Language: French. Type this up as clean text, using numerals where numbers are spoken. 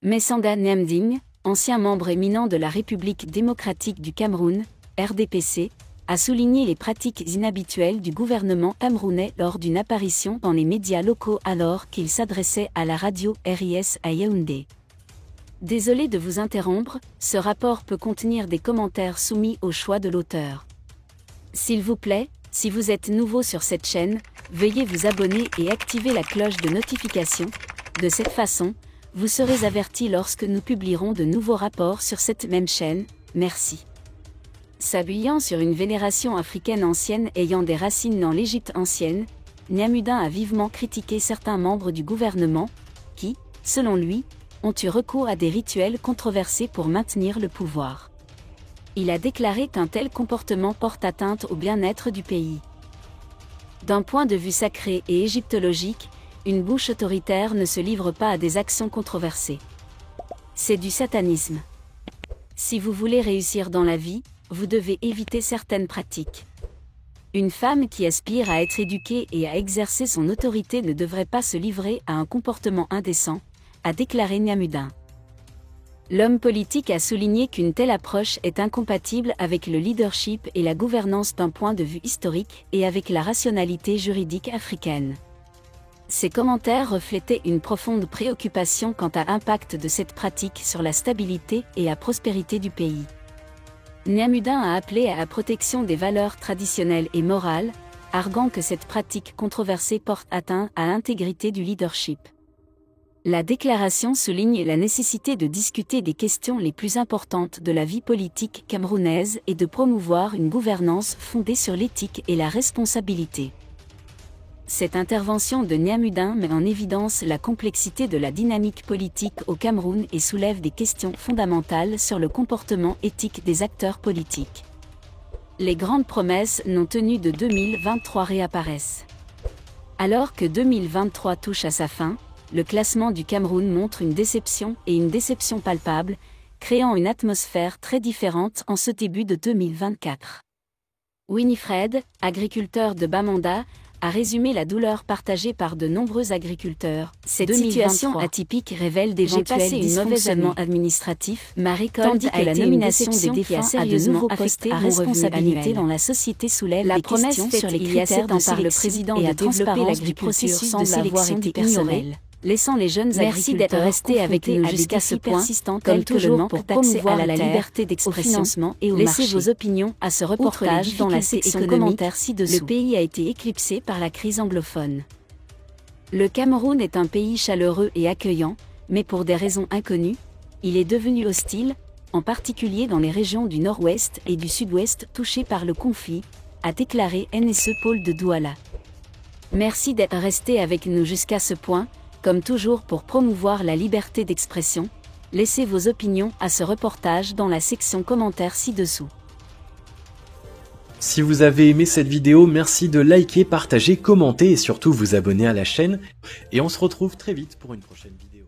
Messanga Nyamding, ancien membre éminent de la République démocratique du Cameroun, RDPC, a souligné les pratiques inhabituelles du gouvernement camerounais lors d'une apparition dans les médias locaux alors qu'il s'adressait à la radio RIS à Yaoundé. Désolé de vous interrompre, ce rapport peut contenir des commentaires soumis au choix de l'auteur. S'il vous plaît, si vous êtes nouveau sur cette chaîne, veuillez vous abonner et activer la cloche de notification. De cette façon, vous serez averti lorsque nous publierons de nouveaux rapports sur cette même chaîne. Merci. S'appuyant sur une vénération africaine ancienne ayant des racines dans l'Égypte ancienne, Nyamudin a vivement critiqué certains membres du gouvernement, qui, selon lui, ont eu recours à des rituels controversés pour maintenir le pouvoir. Il a déclaré qu'un tel comportement porte atteinte au bien-être du pays. D'un point de vue sacré et égyptologique, une bouche autoritaire ne se livre pas à des actions controversées. C'est du satanisme. Si vous voulez réussir dans la vie, vous devez éviter certaines pratiques. Une femme qui aspire à être éduquée et à exercer son autorité ne devrait pas se livrer à un comportement indécent, a déclaré Nyamudin. L'homme politique a souligné qu'une telle approche est incompatible avec le leadership et la gouvernance d'un point de vue historique et avec la rationalité juridique africaine. Ces commentaires reflétaient une profonde préoccupation quant à l'impact de cette pratique sur la stabilité et la prospérité du pays. Nyamudin a appelé à la protection des valeurs traditionnelles et morales, arguant que cette pratique controversée porte atteinte à l'intégrité du leadership. La déclaration souligne la nécessité de discuter des questions les plus importantes de la vie politique camerounaise et de promouvoir une gouvernance fondée sur l'éthique et la responsabilité. Cette intervention de Nyamudin met en évidence la complexité de la dynamique politique au Cameroun et soulève des questions fondamentales sur le comportement éthique des acteurs politiques. Les grandes promesses non tenues de 2023 réapparaissent. Alors que 2023 touche à sa fin, le classement du Cameroun montre une déception palpable, créant une atmosphère très différente en ce début de 2024. Winifred, agriculteur de Bamenda, a résumé la douleur partagée par de nombreux agriculteurs. Cette situation atypique révèle d'éventuels dysfonctionnements administratifs, ma récolte a été une déception qui a sérieusement affecté mon responsabilité dans la société soulève des questions sur les critères de sélection et à développer l'agriculture semble avoir été ignorée, laissant les jeunes agriculteurs rester avec nous jusqu'à ce point, comme toujours pour promouvoir la liberté d'expression et au marché. Laissez vos opinions à ce reportage dans la section commentaires ci-dessous. Le pays a été éclipsé par la crise anglophone. Le Cameroun est un pays chaleureux et accueillant, mais pour des raisons inconnues, il est devenu hostile, en particulier dans les régions du nord-ouest et du sud-ouest touchées par le conflit, a déclaré NSE Paul de Douala. Merci d'être resté avec nous jusqu'à ce point. Comme toujours pour promouvoir la liberté d'expression, laissez vos opinions à ce reportage dans la section commentaires ci-dessous. Si vous avez aimé cette vidéo, merci de liker, partager, commenter et surtout vous abonner à la chaîne. Et on se retrouve très vite pour une prochaine vidéo.